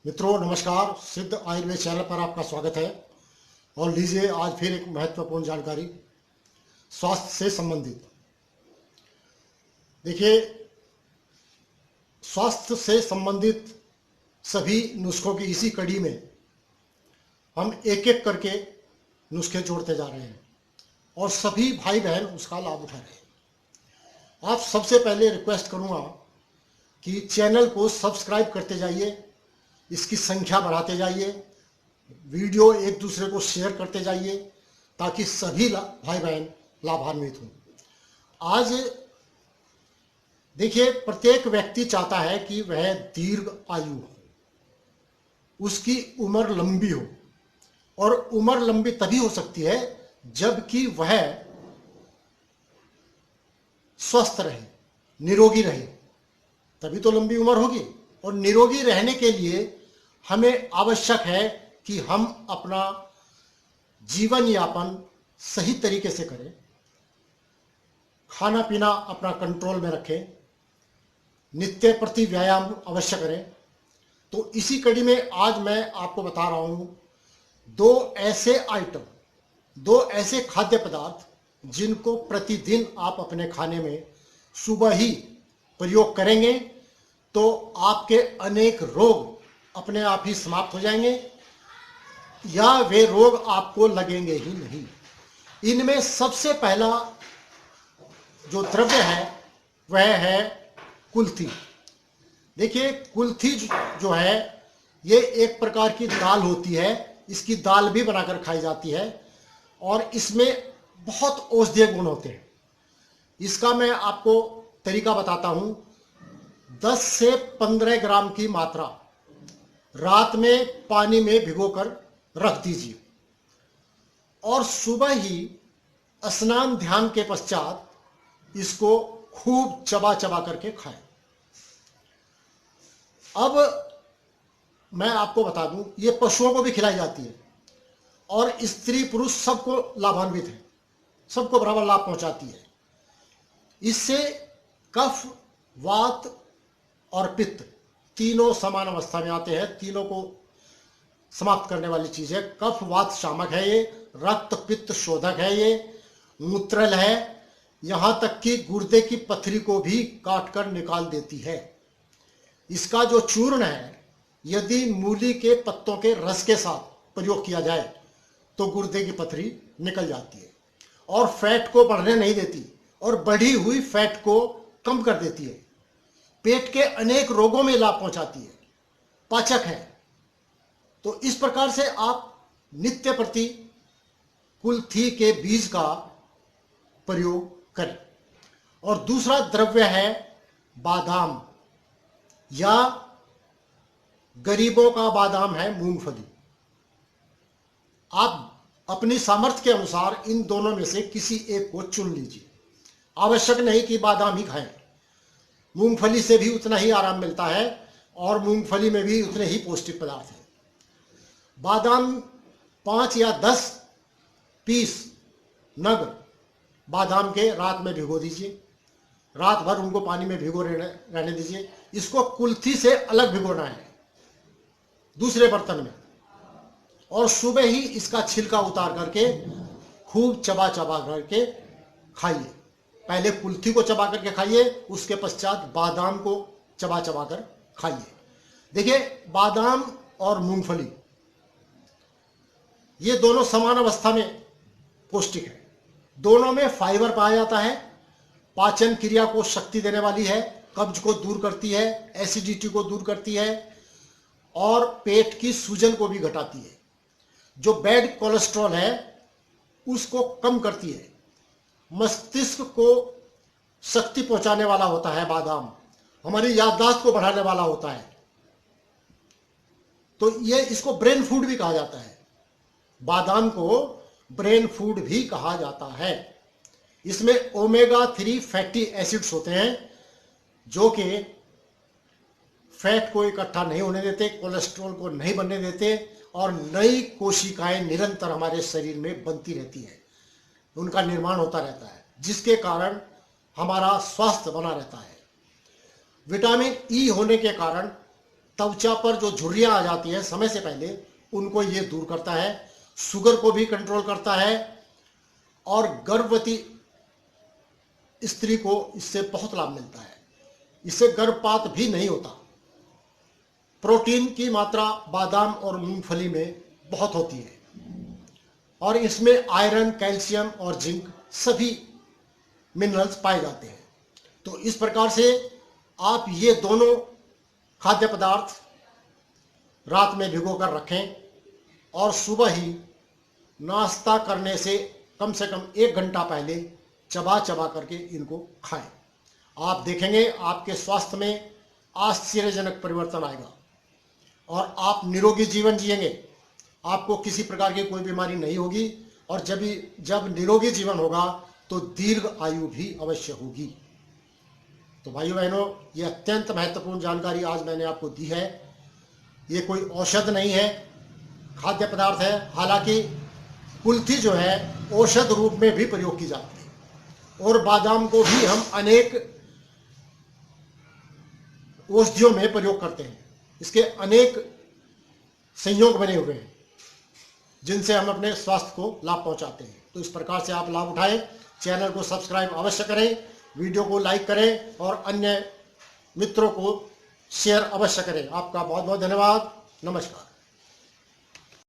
मित्रों नमस्कार। सिद्ध आयुर्वेद चैनल पर आपका स्वागत है। और लीजिए आज फिर एक महत्वपूर्ण जानकारी स्वास्थ्य से संबंधित। देखिए, स्वास्थ्य से संबंधित सभी नुस्खों की इसी कड़ी में हम एक एक करके नुस्खे जोड़ते जा रहे हैं और सभी भाई बहन उसका लाभ उठा रहे हैं। आप सबसे पहले रिक्वेस्ट करूंगा कि चैनल को सब्सक्राइब करते जाइए, इसकी संख्या बढ़ाते जाइए, वीडियो एक दूसरे को शेयर करते जाइए ताकि सभी भाई बहन लाभान्वित हों। आज देखिए, प्रत्येक व्यक्ति चाहता है कि वह दीर्घ आयु हो, उसकी उम्र लंबी हो। और उम्र लंबी तभी हो सकती है जबकि वह स्वस्थ रहे, निरोगी रहे, तभी तो लंबी उम्र होगी। और निरोगी रहने के लिए हमें आवश्यक है कि हम अपना जीवन यापन सही तरीके से करें, खाना पीना अपना कंट्रोल में रखें, नित्य प्रति व्यायाम अवश्य करें। तो इसी कड़ी में आज मैं आपको बता रहा हूं दो ऐसे खाद्य पदार्थ जिनको प्रतिदिन आप अपने खाने में सुबह ही प्रयोग करेंगे तो आपके अनेक रोग अपने आप ही समाप्त हो जाएंगे या वे रोग आपको लगेंगे ही नहीं। इनमें सबसे पहला जो द्रव्य है वह है कुल्थी। देखिए, कुल्थी जो है ये एक प्रकार की दाल होती है। इसकी दाल भी बनाकर खाई जाती है और इसमें बहुत औषधीय गुण होते हैं। इसका मैं आपको तरीका बताता हूं। 10 से 15 ग्राम की मात्रा रात में पानी में भिगोकर रख दीजिए और सुबह ही स्नान ध्यान के पश्चात इसको खूब चबा चबा करके खाएं। अब मैं आपको बता दूं, ये पशुओं को भी खिलाई जाती है और स्त्री पुरुष सबको लाभान्वित है, सबको बराबर लाभ पहुंचाती है। इससे कफ, वात और पित्त तीनों समान अवस्था में आते हैं। तीनों को समाप्त करने वाली चीज है। कफ वात शामक है ये, रक्त पित्त शोधक है ये, मूत्रल है, यहां तक कि गुर्दे की पथरी को भी काट कर निकाल देती है। इसका जो चूर्ण है, यदि मूली के पत्तों के रस के साथ प्रयोग किया जाए तो गुर्दे की पथरी निकल जाती है और फैट को बढ़ने नहीं देती और बढ़ी हुई फैट को कम कर देती है। पेट के अनेक रोगों में लाभ पहुंचाती है, पाचक है। तो इस प्रकार से आप नित्य प्रति कुल्थी के बीज का प्रयोग करें। और दूसरा द्रव्य है बादाम, या गरीबों का बादाम है मूंगफली। आप अपनी सामर्थ्य के अनुसार इन दोनों में से किसी एक को चुन लीजिए। आवश्यक नहीं कि बादाम ही खाएं, मूंगफली से भी उतना ही आराम मिलता है और मूंगफली में भी उतने ही पौष्टिक पदार्थ हैं। बादाम 5 या 10 पीस नग बादाम के रात में भिगो दीजिए, रात भर उनको पानी में भिगो रहने दीजिए। इसको कुल्थी से अलग भिगोना है दूसरे बर्तन में, और सुबह ही इसका छिलका उतार करके खूब चबा चबा करके खाइए। पहले कुल्थी को चबा करके खाइए, उसके पश्चात बादाम को चबा चबा कर खाइए। देखिए, बादाम और मूंगफली ये दोनों समान अवस्था में पौष्टिक है। दोनों में फाइबर पाया जाता है, पाचन क्रिया को शक्ति देने वाली है, कब्ज को दूर करती है, एसिडिटी को दूर करती है और पेट की सूजन को भी घटाती है। जो बैड कोलेस्ट्रॉल है उसको कम करती है। मस्तिष्क को शक्ति पहुंचाने वाला होता है बादाम, हमारी याददाश्त को बढ़ाने वाला होता है। तो ये इसको ब्रेन फूड भी कहा जाता है। बादाम को ब्रेन फूड भी कहा जाता है। इसमें ओमेगा 3 फैटी एसिड्स होते हैं जो कि फैट को इकट्ठा नहीं होने देते, कोलेस्ट्रॉल को नहीं बनने देते और नई कोशिकाएं निरंतर हमारे शरीर में बनती रहती हैं, उनका निर्माण होता रहता है, जिसके कारण हमारा स्वास्थ्य बना रहता है। विटामिन ई होने के कारण त्वचा पर जो झुर्रियां आ जाती हैं समय से पहले, उनको ये दूर करता है। शुगर को भी कंट्रोल करता है और गर्भवती स्त्री को इससे बहुत लाभ मिलता है। इससे गर्भपात भी नहीं होता। प्रोटीन की मात्रा बादाम और मूंगफली में बहुत होती है और इसमें आयरन, कैल्शियम और जिंक सभी मिनरल्स पाए जाते हैं। तो इस प्रकार से आप ये दोनों खाद्य पदार्थ रात में भिगो कर रखें और सुबह ही नाश्ता करने से कम 1 घंटा पहले चबा चबा करके इनको खाएं। आप देखेंगे आपके स्वास्थ्य में आश्चर्यजनक परिवर्तन आएगा और आप निरोगी जीवन जिएंगे। आपको किसी प्रकार की कोई बीमारी नहीं होगी और जब निरोगी जीवन होगा तो दीर्घ आयु भी अवश्य होगी। तो भाइयों बहनों, ये अत्यंत महत्वपूर्ण जानकारी आज मैंने आपको दी है। ये कोई औषध नहीं है, खाद्य पदार्थ है। हालांकि कुल्थी जो है औषध रूप में भी प्रयोग की जाती है और बादाम को भी हम अनेक औषधियों में प्रयोग करते हैं। इसके अनेक संयोग बने हुए हैं जिनसे हम अपने स्वास्थ्य को लाभ पहुंचाते हैं। तो इस प्रकार से आप लाभ उठाएं। चैनल को सब्सक्राइब अवश्य करें, वीडियो को लाइक करें और अन्य मित्रों को शेयर अवश्य करें। आपका बहुत बहुत धन्यवाद। नमस्कार।